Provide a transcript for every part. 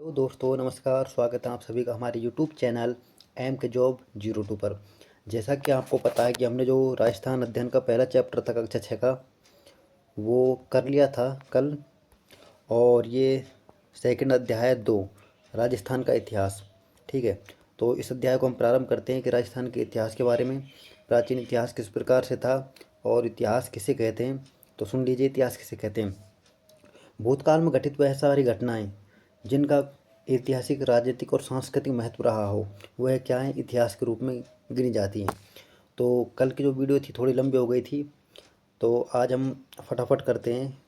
Hello दोस्तों, नमस्कार। स्वागत है आप सभी का हमारे यूट्यूब चैनल एम के जॉब 02 पर। जैसा कि आपको पता है कि हमने जो राजस्थान अध्ययन का पहला चैप्टर था कक्षा 6 का, वो कर लिया था कल। और ये सेकंड अध्याय 2, राजस्थान का इतिहास। ठीक है, तो इस अध्याय को हम प्रारंभ करते हैं कि राजस्थान के इतिहास के बारे में। प्राचीन इतिहास किस प्रकार से था और इतिहास किसे कहते हैं। तो सुन लीजिए, इतिहास किसे कहते हैं। भूतकाल में घटित वह सारी घटनाएं जिनका ऐतिहासिक, राजनीतिक और सांस्कृतिक महत्व रहा हो, वह क्या है, इतिहास के रूप में गिनी जाती हैं। तो कल की जो वीडियो थी थोड़ी लंबी हो गई थी, तो आज हम फटाफट करते हैं।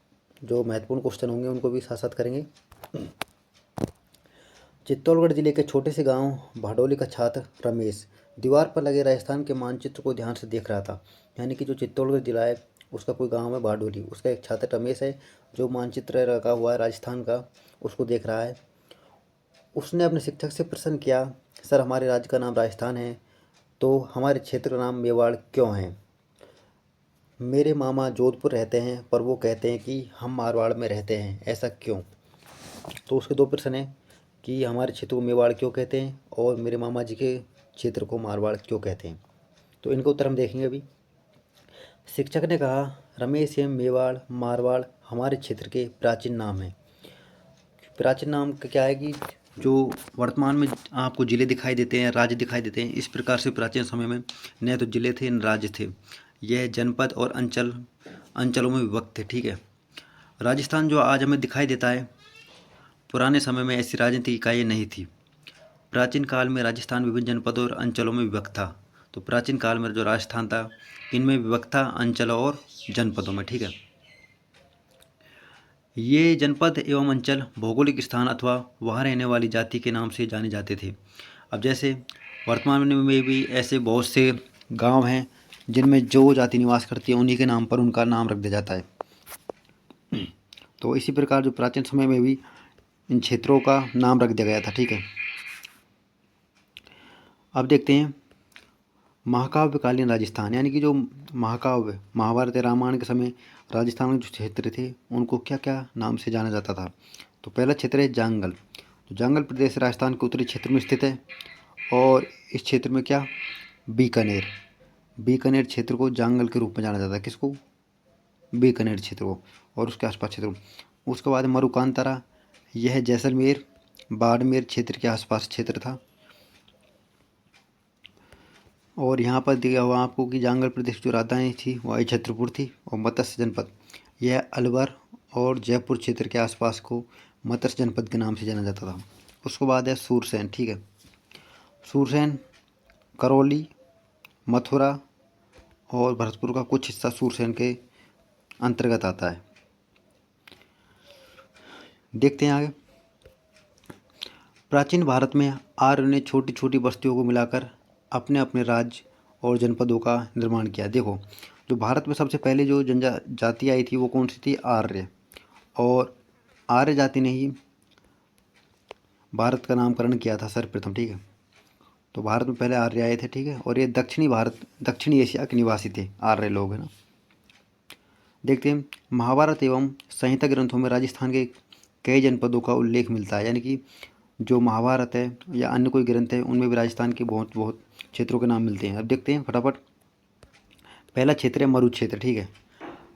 जो महत्वपूर्ण क्वेश्चन होंगे उनको भी साथ साथ करेंगे। चित्तौड़गढ़ जिले के छोटे से गांव भाडोली का छात्र रमेश दीवार पर लगे राजस्थान के मानचित्र को ध्यान से देख रहा था। यानी कि जो चित्तौड़गढ़ जिला है, उसका कोई गांव है भाडोली, उसका एक छात्र रमेश है जो मानचित्र रखा हुआ है राजस्थान का, उसको देख रहा है। उसने अपने शिक्षक से प्रश्न किया, सर हमारे राज्य का नाम राजस्थान है, तो हमारे क्षेत्र का नाम मेवाड़ क्यों है। मेरे मामा जोधपुर रहते हैं पर वो कहते हैं कि हम मारवाड़ में रहते हैं, ऐसा क्यों। तो उसके दो प्रश्न हैं कि हमारे क्षेत्र को मेवाड़ क्यों कहते हैं और मेरे मामा जी के क्षेत्र को मारवाड़ क्यों कहते हैं। तो इनका उत्तर हम देखेंगे अभी। शिक्षक ने कहा, रमेश, ये मेवाड़ मारवाड़ हमारे क्षेत्र के प्राचीन नाम हैं। प्राचीन नाम का क्या है कि जो वर्तमान में आपको ज़िले दिखाई देते हैं, राज्य दिखाई देते हैं, इस प्रकार से प्राचीन समय में न तो ज़िले थे न राज्य थे। यह जनपद और अंचलों में विभक्त थे। ठीक है, राजस्थान जो आज हमें दिखाई देता है, पुराने समय में ऐसी राजनीतिक इकाई नहीं थी। प्राचीन काल में राजस्थान विभिन्न जनपदों और अंचलों में विभक्त था। तो प्राचीन काल में जो राजस्थान था, इनमें विभक्त था अंचलों और जनपदों में। ठीक है, ये जनपद एवं अंचल भौगोलिक स्थान अथवा वहाँ रहने वाली जाति के नाम से जाने जाते थे। अब जैसे वर्तमान में भी ऐसे बहुत से गांव हैं जिनमें जो जाति निवास करती है उन्हीं के नाम पर उनका नाम रख दिया जाता है। तो इसी प्रकार जो प्राचीन समय में भी इन क्षेत्रों का नाम रख दिया गया था। ठीक है, अब देखते हैं महाकाव्यकालीन राजस्थान। यानी कि जो महाकाव्य, महाभारत रामायण के समय राजस्थान में जो क्षेत्र थे उनको क्या क्या नाम से जाना जाता था। तो पहला क्षेत्र है जांगल। तो जांगल प्रदेश राजस्थान के उत्तरी क्षेत्र में स्थित है। और इस क्षेत्र में क्या, बीकानेर, बीकानेर क्षेत्र को जांगल के रूप में जाना जाता है। किसको, बीकानेर क्षेत्र को और उसके आसपास क्षेत्र को। उसके बाद मरुकांतरा, यह जैसलमेर बाड़मेर क्षेत्र के आसपास क्षेत्र था। और यहाँ पर दिया हुआ आपको कि जांगल प्रदेश जो राजधानी थी वह छतरपुर थी। और मत्स्य जनपद, यह अलवर और जयपुर क्षेत्र के आसपास को मत्स्य जनपद के नाम से जाना जाता था। उसके बाद है सूरसेन। ठीक है, सूरसेन करौली, मथुरा और भरतपुर का कुछ हिस्सा सूरसेन के अंतर्गत आता है। देखते हैं आगे। प्राचीन भारत में आर्यों ने छोटी छोटी बस्तियों को मिलाकर अपने अपने राज्य और जनपदों का निर्माण किया। देखो, जो भारत में सबसे पहले जो जनजाति आई थी वो कौन सी थी, आर्य। और आर्य जाति ने ही भारत का नामकरण किया था सर्वप्रथम। ठीक है, तो भारत में पहले आर्य आए थे। ठीक है, और ये दक्षिणी एशिया के निवासी थे, आर्य लोग, है ना। देखते हैं, महाभारत एवं संहिता ग्रंथों में राजस्थान के कई जनपदों का उल्लेख मिलता है। यानी कि जो महाभारत है या अन्य कोई ग्रंथ है उनमें भी राजस्थान के बहुत बहुत क्षेत्रों के नाम मिलते हैं। अब देखते हैं फटाफट। पहला क्षेत्र है मरु क्षेत्र। ठीक है,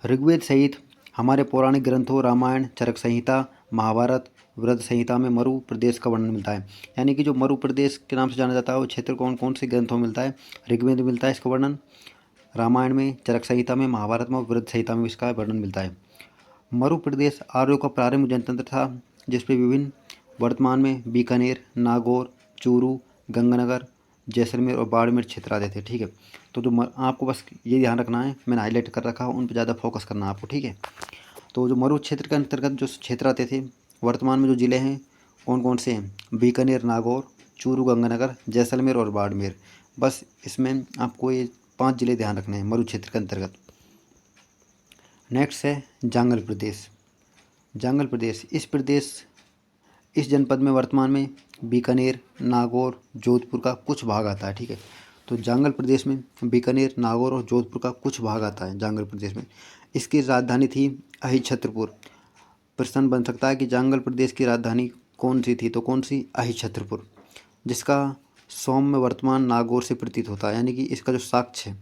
ऋग्वेद सहित हमारे पौराणिक ग्रंथों रामायण, चरक संहिता, महाभारत, वृद्ध संहिता में मरु प्रदेश का वर्णन मिलता है। यानी कि जो मरु प्रदेश के नाम से जाना जाता है वो क्षेत्र कौन कौन से ग्रंथों में मिलता है, ऋग्वेद में मिलता है इसका वर्णन, रामायण में, चरक संहिता में, महाभारत में, वृद्ध संहिता में इसका वर्णन मिलता है। मरु प्रदेश आर्यों का प्रारंभ जनतंत्र था जिसमें विभिन्न, वर्तमान में बीकानेर, नागौर, चूरू, गंगानगर, जैसलमेर और बाड़मेर क्षेत्र आते थे। ठीक है, तो जो आपको बस ये ध्यान रखना है, मैंने हाईलाइट कर रखा है, उन पर ज़्यादा फोकस करना है आपको। ठीक है, तो जो मरु क्षेत्र के अंतर्गत जो क्षेत्र आते थे, वर्तमान में जो ज़िले हैं कौन कौन से हैं, बीकानेर, नागौर, चूरू, गंगानगर, जैसलमेर और बाड़मेर। बस इसमें आपको ये 5 ज़िले ध्यान रखने हैं मरु क्षेत्र के अंतर्गत। नेक्स्ट है जांगल प्रदेश। जांगल प्रदेश, इस जनपद में वर्तमान में बीकानेर, नागौर, जोधपुर का कुछ भाग आता है। ठीक है, तो जांगल प्रदेश में बीकानेर, नागौर और जोधपुर का कुछ भाग आता है जांगल प्रदेश में। इसकी राजधानी थी अहिछत्रपुर। प्रश्न बन सकता है कि जांगल प्रदेश की राजधानी कौन सी थी, तो कौन सी, अहिछत्रपुर, जिसका सौम्य वर्तमान नागौर से प्रतीत होता है, यानी कि इसका जो साक्ष्य है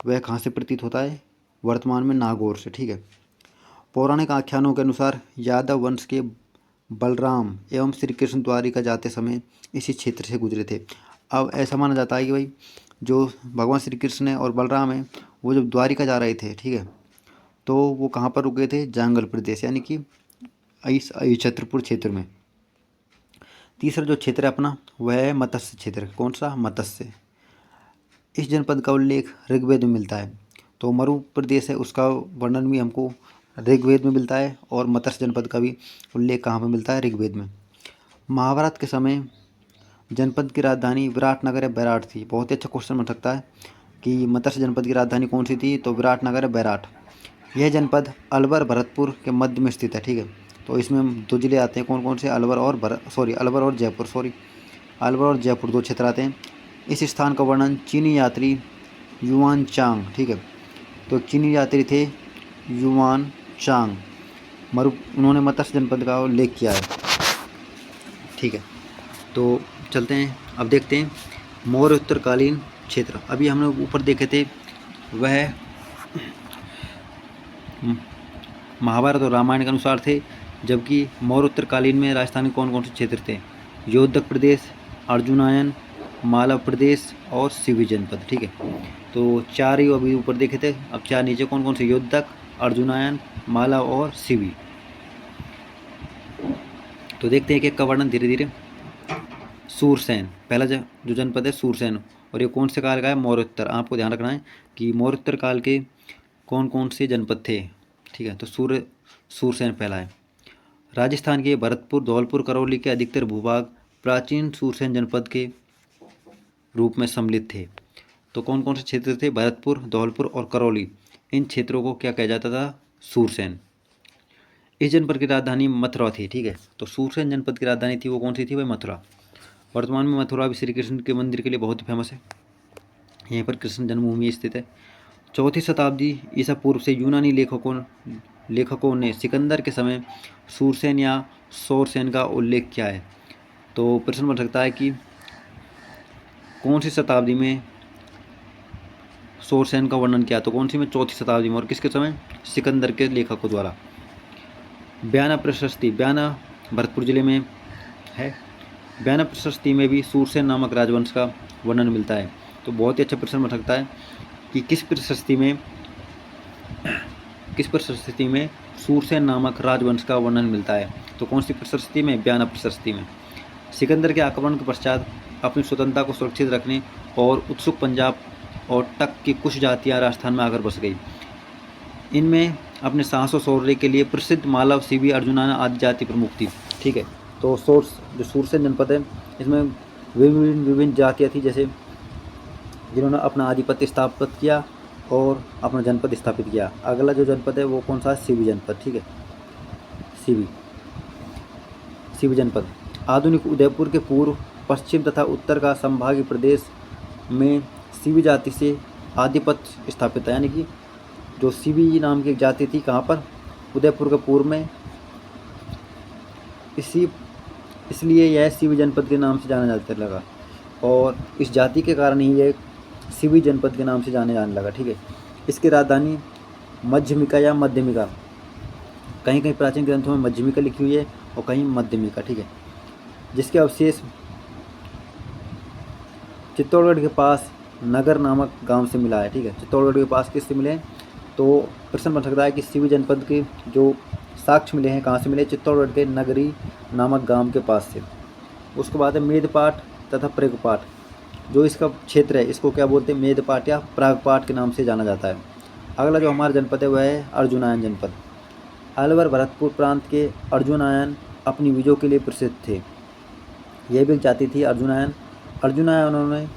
वह कहाँ से प्रतीत होता है, वर्तमान में नागौर से। ठीक है। पौराणिक आख्यानों के अनुसार यादव वंश के बलराम एवं श्री कृष्ण द्वारिका जाते समय इसी क्षेत्र से गुजरे थे। अब ऐसा माना जाता है कि भाई जो भगवान श्री कृष्ण है और बलराम है वो जब द्वारिका जा रहे थे, ठीक है, तो वो कहाँ पर रुके थे, जांगल प्रदेश, यानी कि इस छत्रपुर क्षेत्र में। तीसरा जो क्षेत्र है अपना वह है मत्स्य क्षेत्र। कौन सा, मत्स्य। इस जनपद का उल्लेख ऋग्वेद में मिलता है। तो मरु प्रदेश है उसका वर्णन भी हमको ऋग्वेद में मिलता है और मत्स्य जनपद का भी उल्लेख कहाँ पर मिलता है, ऋग्वेद में। महाभारत के समय जनपद की राजधानी विराटनगर या बैराट थी। बहुत ही अच्छा क्वेश्चन बन सकता है कि मत्स्य जनपद की राजधानी कौन सी थी, तो विराटनगर या बैराट। यह जनपद अलवर भरतपुर के मध्य में स्थित है। ठीक है। तो इसमें दो जिले आते हैं, कौन कौन से, अलवर और अलवर और जयपुर दो क्षेत्र आते हैं। इस स्थान का वर्णन चीनी यात्री युआन चांग, ठीक है, तो चीनी यात्री थे युआन चांग, उन्होंने मत्स्य जनपद का उल्लेख किया है। ठीक है। तो चलते हैं, अब देखते हैं मौर्य उत्तरकालीन क्षेत्र। अभी हमने ऊपर देखे थे वह महाभारत और रामायण के अनुसार थे, जबकि मौर्य उत्तरकालीन में राजस्थान के कौन कौन से क्षेत्र थे, योद्धक प्रदेश, अर्जुनायन, मालव प्रदेश और सिवी जनपद। ठीक है। तो चार ही अभी ऊपर देखे थे, अब चार नीचे कौन कौन से, योद्धक, अर्जुनायन, मालव और सिवी। तो देखते हैं कि एक का वर्णन धीरे धीरे। सूरसेन, पहला जो जनपद है सूरसेन, और ये कौन से काल का है, मौर्योत्तर। आपको ध्यान रखना है कि मौर्योत्तर काल के कौन कौन से जनपद थे। ठीक है। तो सूरसेन पहला है। राजस्थान के भरतपुर, धौलपुर, करौली के अधिकतर भूभाग प्राचीन सूरसेन जनपद के रूप में सम्मिलित थे। तो कौन कौन से क्षेत्र थे, भरतपुर, धौलपुर और करौली। इन क्षेत्रों को क्या कहा जाता था, सूरसेन। इस जनपद की राजधानी मथुरा थी। ठीक है। तो सूरसेन जनपद की राजधानी थी वो कौन सी थी, भाई मथुरा। वर्तमान में मथुरा भी श्री कृष्ण के मंदिर के लिए बहुत ही फेमस है। यहीं पर कृष्ण जन्मभूमि स्थित है। 4वीं शताब्दी ईसा पूर्व से यूनानी लेखकों ने सिकंदर के समय सूरसेन या सौरसेन का उल्लेख किया है। तो प्रश्न बन सकता है कि कौन सी शताब्दी में सौरसेन का वर्णन किया, तो कौन सी में, 4वीं शताब्दी में, और किसके समय, सिकंदर के लेखकों द्वारा। बयाना प्रशस्ति, बयाना भरतपुर जिले में है। बयाना प्रशस्ति में भी सूरसेन नामक राजवंश का वर्णन मिलता है। तो बहुत ही अच्छा प्रश्न बन सकता है कि किस प्रशस्ति में सूरसेन नामक राजवंश का वर्णन मिलता है। तो कौन सी प्रशस्ति में, बयाना प्रशस्ति में। सिकंदर के आक्रमण के पश्चात अपनी स्वतंत्रता को सुरक्षित रखने और उत्सुक पंजाब और टक की कुछ जातियां राजस्थान में आकर बस गई। इनमें अपने साहस और शौर्य के लिए प्रसिद्ध मालव, सिवी, अर्जुनाना आदि जाति प्रमुख थी। ठीक है। तो जो सूरसेन जनपद है इसमें विभिन्न जातियाँ थी, जैसे जिन्होंने अपना आधिपत्य स्थापित किया और अपना जनपद स्थापित किया। अगला जो जनपद है वो कौन सा, सिवी जनपद। ठीक है। सिवी जनपद आधुनिक उदयपुर के पूर्व, पश्चिम तथा उत्तर का संभागीय प्रदेश में सिवी जाति से आधिपत्य स्थापित है, यानी कि जो सिवी नाम की एक जाति थी कहाँ पर, उदयपुर के पूर्व में। इसलिए यह सिवी जनपद के नाम से जाना जाने लगा, और इस जाति के कारण ही यह सिवी जनपद के नाम से जाने लगा। ठीक है। इसकी राजधानी मध्यमिका या मध्यमिका, कहीं कहीं प्राचीन ग्रंथों में मध्यमिका लिखी हुई है और कहीं मध्यमिका। ठीक है। जिसके अवशेष चित्तौड़गढ़ के पास नगर नामक गांव से मिला है। ठीक है। चित्तौड़गढ़ के पास किससे मिले, तो प्रश्न बन सकता है कि सिवी जनपद के जो साक्ष्य मिले हैं कहाँ से मिले, चित्तौड़गढ़ के नगरी नामक गांव के पास से। उसके बाद है मेदपाट तथा प्रागपाट, जो इसका क्षेत्र है इसको क्या बोलते हैं, मेदपाट या प्रागपाट के नाम से जाना जाता है। अगला जो हमारा जनपद है वह है अर्जुनायन जनपद। अलवर भरतपुर प्रांत के अर्जुनायन अपनी विजयों के लिए प्रसिद्ध थे। यह भी एक जाति थी अर्जुनायन। उन्होंने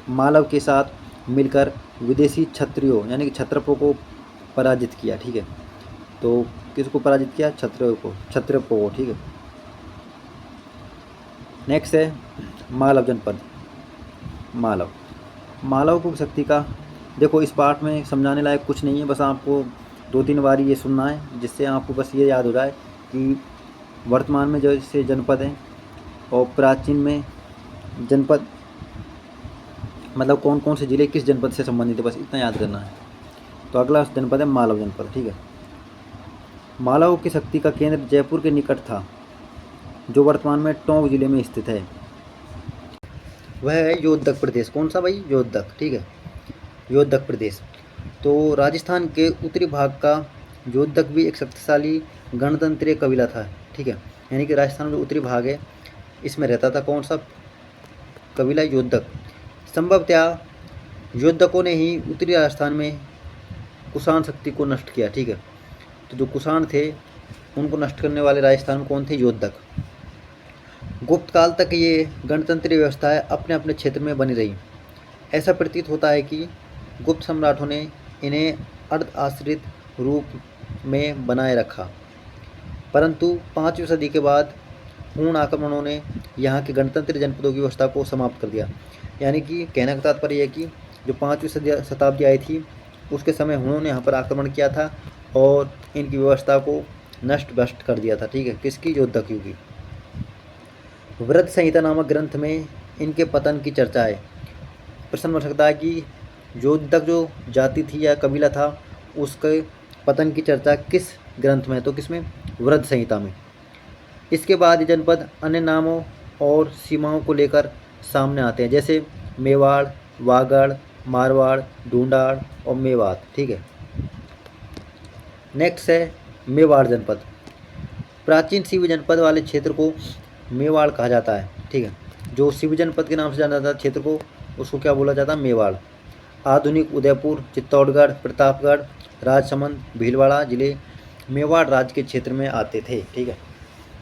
मालव के साथ मिलकर विदेशी क्षत्रियों यानी कि क्षत्रपों को पराजित किया। ठीक है। तो किसको पराजित किया, क्षत्रियों को। ठीक है। नेक्स्ट है मालव जनपद। मालव को शक्ति का, देखो इस पार्ट में समझाने लायक कुछ नहीं है, बस आपको 2-3 बार ये सुनना है जिससे आपको बस ये याद हो जाए कि वर्तमान में जैसे जनपद हैं, और प्राचीन में जनपद मतलब कौन कौन से ज़िले किस जनपद से संबंधित है, बस इतना याद करना है। तो अगला जनपद है मालव जनपद। ठीक है, मालव की शक्ति का केंद्र जयपुर के निकट था, जो वर्तमान में टोंक जिले में स्थित है। वह है योद्धक प्रदेश। कौन सा भाई? योद्धक। ठीक है, योद्धक प्रदेश। तो राजस्थान के उत्तरी भाग का योद्धक भी एक शक्तिशाली गणतंत्रीय कबीला था। ठीक है, यानी कि राजस्थान में जो उत्तरी भाग है इसमें रहता था कौन सा कबीला? योद्धक। संभवतः योद्धकों ने ही उत्तरी राजस्थान में कुषाण शक्ति को नष्ट किया। ठीक है, तो जो कुषाण थे उनको नष्ट करने वाले राजस्थान में कौन थे? योद्धक। गुप्त काल तक ये गणतंत्रीय व्यवस्थाएं अपने अपने क्षेत्र में बनी रही। ऐसा प्रतीत होता है कि गुप्त सम्राटों ने इन्हें अर्ध आश्रित रूप में बनाए रखा, परंतु 5वीं सदी के बाद पूर्ण आक्रमणों ने यहाँ के गणतंत्र जनपदों की व्यवस्था को समाप्त कर दिया। यानी कि कहने का तात्पर्य है कि जो 5वीं शताब्दी आई थी उसके समय उन्होंने यहाँ पर आक्रमण किया था और इनकी व्यवस्था को नष्ट भ्रष्ट कर दिया था। ठीक है, किसकी? योद्धकियों की। वृद्ध संहिता नामक ग्रंथ में इनके पतन की चर्चा है। प्रश्न बन सकता है कि योद्धक जो जाति थी या कबीला था उसके पतन की चर्चा किस ग्रंथ में है? तो किसमें? वृद्ध संहिता में। इसके बाद ये जनपद अन्य नामों और सीमाओं को लेकर सामने आते हैं, जैसे मेवाड़, वागड़, मारवाड़, ढूंढाड़ और मेवात। ठीक है, नेक्स्ट है मेवाड़ जनपद। प्राचीन शिव जनपद वाले क्षेत्र को मेवाड़ कहा जाता है। ठीक है, जो शिव जनपद के नाम से जाना जाता है क्षेत्र को, उसको क्या बोला जाता है? मेवाड़। आधुनिक उदयपुर, चित्तौड़गढ़, प्रतापगढ़, राजसमंद, भीलवाड़ा जिले मेवाड़ राज्य के क्षेत्र में आते थे। ठीक है,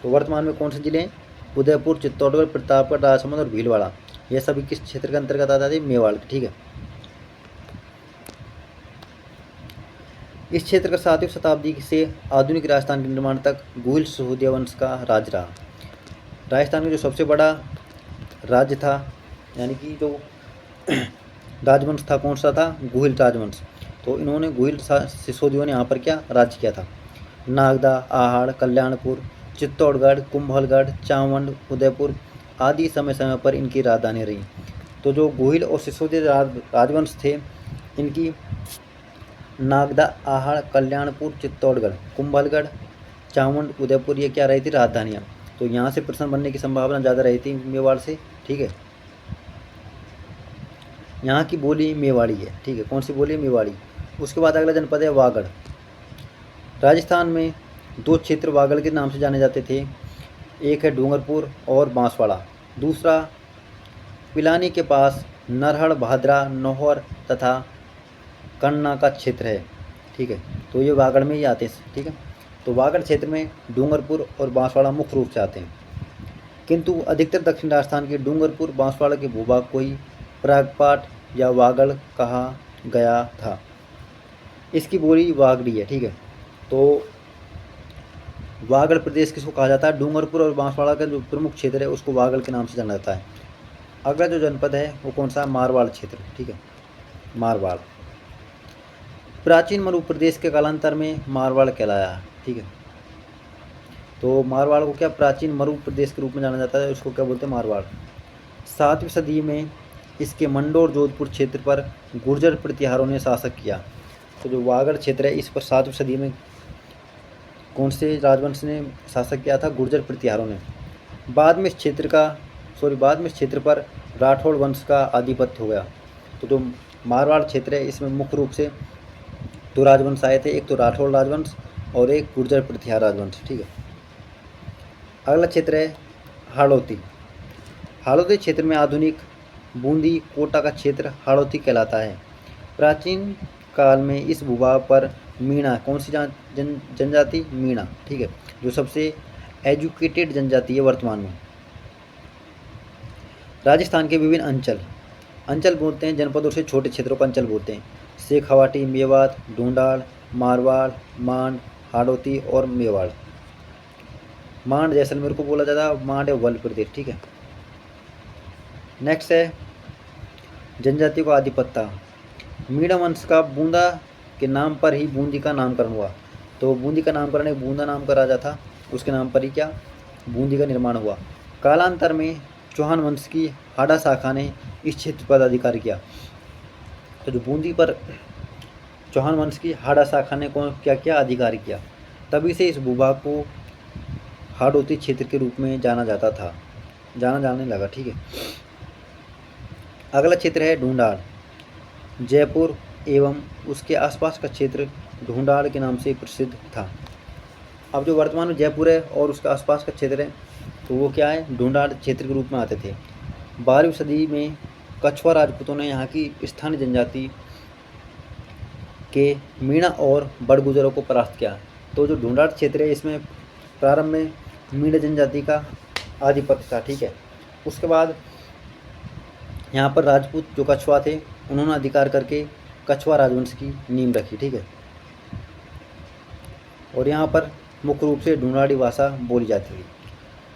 तो वर्तमान में कौन से जिले हैं? उदयपुर, चित्तौड़गढ़, प्रतापगढ़, राजसमंद और भीलवाड़ा, ये सभी किस क्षेत्र के अंतर्गत आते थे? मेवाड़। ठीक है, इस क्षेत्र का 7वीं शताब्दी से आधुनिक राजस्थान के निर्माण तक गुहिल सिसोदिया वंश का राज रहा। राजस्थान में जो सबसे बड़ा राज्य था, यानी कि जो राजवंश था, कौन सा था? गुहिल राजवंश। तो इन्होंने गुहिल सिसोदियों ने यहाँ पर क्या राज्य किया था? नागदा, आहड़, कल्याणपुर, चित्तौड़गढ़, कुंभलगढ़, चावंड, उदयपुर आदि समय समय पर इनकी राजधानी रही। तो जो गुहिल और सिसोदिया राजवंश थे, इनकी नागदा, आहड़, कल्याणपुर, चित्तौड़गढ़, कुंभलगढ़, चावंड, उदयपुर ये क्या रही थी? राजधानियाँ। तो यहाँ से प्रश्न बनने की संभावना ज़्यादा रही थी मेवाड़ से। ठीक है, यहाँ की बोली मेवाड़ी है। ठीक है, कौन सी बोली? मेवाड़ी। उसके बाद अगला जनपद है वागड़। राजस्थान में 2 क्षेत्र वागड़ के नाम से जाने जाते थे, एक है डूंगरपुर और बांसवाड़ा, दूसरा पिलानी के पास नरहड़, भादरा, नौहर तथा कन्ना का क्षेत्र है। ठीक है, तो ये वागड़ में ही आते हैं। ठीक है, तो वागड़ क्षेत्र में डूंगरपुर और बांसवाड़ा मुख्य रूप से आते हैं, किंतु अधिकतर दक्षिण राजस्थान के डूंगरपुर बांसवाड़ा के भूभाग को ही प्रागपाट या वागड़ कहा गया था। इसकी बोली वागड़ी है। ठीक है, तो वागड़ प्रदेश किसको कहा जाता है? डूंगरपुर और बांसवाड़ा का जो प्रमुख क्षेत्र है उसको वागड़ के नाम से जाना जाता है। अगला जो जनपद है वो कौन सा? मारवाड़ क्षेत्र। ठीक है, मारवाड़ प्राचीन मरु प्रदेश के कालांतर में मारवाड़ कहलाया। ठीक है, तो मारवाड़ को क्या प्राचीन मरु प्रदेश के रूप में जाना जाता है, उसको क्या बोलते हैं? मारवाड़। 7वीं सदी में इसके मंडोर जोधपुर क्षेत्र पर गुर्जर प्रतिहारों ने शासक किया। तो जो वागड़ क्षेत्र है इस पर 7वीं सदी में कौन से राजवंश ने शासक किया था? गुर्जर प्रतिहारों ने। बाद में इस क्षेत्र पर राठौड़ वंश का आधिपत्य हो गया। तो जो मारवाड़ क्षेत्र है इसमें मुख्य रूप से 2 राजवंश आए थे, एक तो राठौड़ राजवंश और एक गुर्जर प्रतिहार राजवंश। ठीक है, अगला क्षेत्र है हाड़ौती। हाड़ौती क्षेत्र में आधुनिक बूंदी कोटा का क्षेत्र हाड़ौती कहलाता है। प्राचीन काल में इस भूभाग पर मीणा, कौन सी जनजाति? मीणा। ठीक है, जो सबसे एजुकेटेड जनजाति है वर्तमान में। राजस्थान के विभिन्न अंचल बोलते हैं, जनपदों से छोटे क्षेत्रों को अंचल बोलते हैं। शेखावाटी, मेवात, ढूंढाड़, मारवाड़, मांड, हाड़ौती और मेवाड़। मांड जैसलमेर को बोला जाता है, मांड है वल प्रदेश। ठीक है, नेक्स्ट है जनजाति को आधिपत्य। मीणा वंश का बूंदा के नाम पर ही बूंदी का नामकरण हुआ। तो बूंदी का नामकरण एक बूंदा नाम का राजा था, उसके नाम पर ही क्या बूंदी का निर्माण हुआ। कालांतर में चौहान वंश की हाड़ा शाखा ने इस क्षेत्र पर अधिकार किया। तो जो बूंदी पर चौहान वंश की हाड़ा शाखा ने कौन क्या किया, अधिकार किया। तभी से इस भूभाग को हाड़ौती क्षेत्र के रूप में जाना जाने लगा। ठीक है। अगला क्षेत्र है ढूंढाड़। जयपुर एवं उसके आसपास का क्षेत्र ढूंढाड़ के नाम से प्रसिद्ध था। अब जो वर्तमान में जयपुर है और उसके आसपास का क्षेत्र है, तो वो क्या है, ढूंढाड़ क्षेत्र के रूप में आते थे। 12वीं सदी में कछवा राजपूतों ने यहाँ की स्थानीय जनजाति के मीणा और बड़गुजरों को परास्त किया। तो जो ढूंढाड़ क्षेत्र है, इसमें प्रारंभ में मीणा जनजाति का आधिपत्य था। ठीक है। उसके बाद यहाँ पर राजपूत जो कछवा थे, उन्होंने अधिकार करके कछवा राजवंश की नींव रखी। ठीक है। और यहाँ पर मुख्य रूप से ढूंढाड़ी भाषा बोली जाती थी।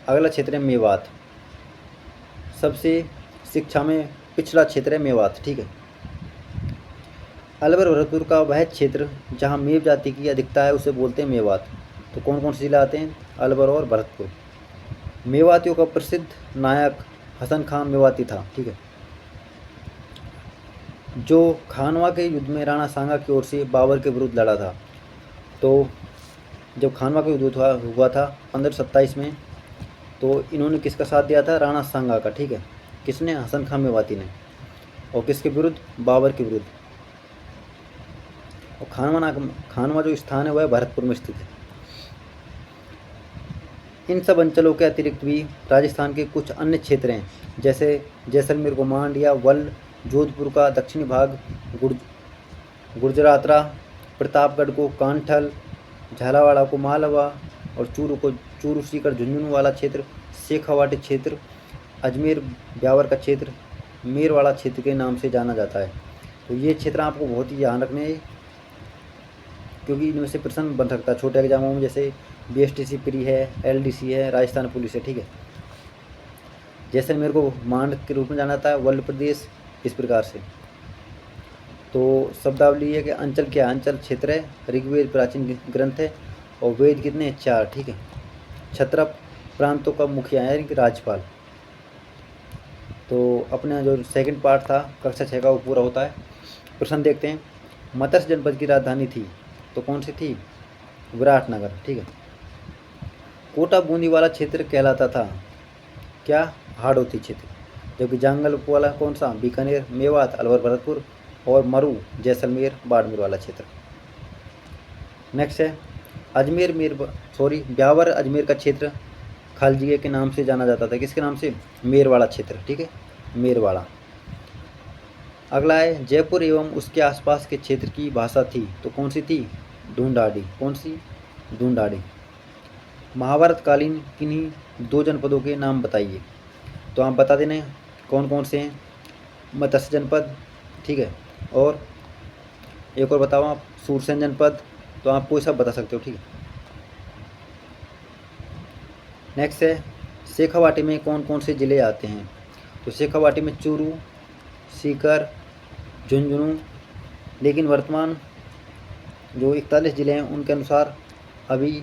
अगला क्षेत्र है मेवात। सबसे शिक्षा में पिछड़ा क्षेत्र है मेवात। ठीक है। अलवर भरतपुर का वह क्षेत्र जहाँ मेव जाति की अधिकता है, उसे बोलते हैं मेवात। तो कौन कौन से जिले आते हैं, अलवर और भरतपुर। मेवातियों का प्रसिद्ध नायक हसन खान मेवाती था। ठीक है। जो खानवा के युद्ध में राणा सांगा की ओर से बाबर के विरुद्ध लड़ा था। तो जब खानवा का युद्ध हुआ था 1527 में, तो इन्होंने किसका साथ दिया था, राणा सांगा का। ठीक है। किसने, हसन खान मेवाती ने। और किसके विरुद्ध, बाबर के विरुद्ध। और खानवा जो स्थान है वह भरतपुर में स्थित है। इन सब अंचलों के अतिरिक्त भी राजस्थान के कुछ अन्य क्षेत्र हैं, जैसे जैसलमेर को मांडया, वल, जोधपुर का दक्षिणी भाग गुर्जरातरा, प्रतापगढ़ को कांठल, झालावाड़ा को मालवा और चूरू सीकर झुंझुनू वाला क्षेत्र, शेखावाटी क्षेत्र, अजमेर ब्यावर का क्षेत्र मेरवाड़ा क्षेत्र के नाम से जाना जाता है। तो ये क्षेत्र आपको बहुत ही ध्यान रखने हैं, क्योंकि इनमें से प्रश्न बन सकता है छोटे एग्जामों में, जैसे BSTC प्री है, LDC है, राजस्थान पुलिस है। ठीक है। जैसलमेर को मांड के रूप में जाना जाता है, वल्ल प्रदेश, इस प्रकार से। तो शब्दावली है कि अंचल क्या, अंचल क्षेत्र है, ऋग्वेद प्राचीन ग्रंथ है और वेद कितने, 4। ठीक है। क्षत्रप प्रांतों का मुखिया है कि राज्यपाल। तो अपना जो सेकंड पार्ट था कक्षा 6 का, वो पूरा होता है। प्रश्न देखते हैं। मत्स्य जनपद की राजधानी थी, तो कौन सी थी, विराटनगर। ठीक है। कोटा बूंदी वाला क्षेत्र कहलाता था क्या, हाड़ौती क्षेत्र। जबकि जंगल वाला कौन सा, बीकानेर, मेवात, अलवर भरतपुर और मरु जैसलमेर बाड़मेर वाला क्षेत्र। नेक्स्ट है ब्यावर अजमेर का क्षेत्र खालजिए के नाम से जाना जाता था। किसके नाम से, मेरवाड़ा क्षेत्र। ठीक है, मेरवाड़ा। अगला है जयपुर एवं उसके आसपास के क्षेत्र की भाषा थी, तो कौन सी थी, ढूंढाड़ी। कौन सी, ढूंढाड़ी। महाभारत कालीन किन्हीं 2 जनपदों के नाम बताइए, तो आप बता देना कौन कौन से हैं। मत्स्य जनपद, ठीक है, और एक और बताओ आप, सूरसेन जनपद। तो आप कोई सब बता सकते हो। ठीक है। नेक्स्ट है शेखावाटी में कौन कौन से ज़िले आते हैं, तो शेखावाटी में चूरू, सीकर, झुंझुनू। लेकिन वर्तमान जो 41 ज़िले हैं उनके अनुसार अभी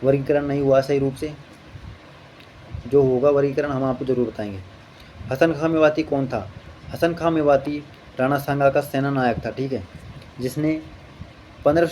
वर्गीकरण नहीं हुआ सही रूप से। जो होगा वर्गीकरण हम आपको ज़रूर बताएंगे। हसन खां मेवाती कौन था, हसन खां मेवाती राणा सांगा का सेना नायक था। ठीक है, जिसने 15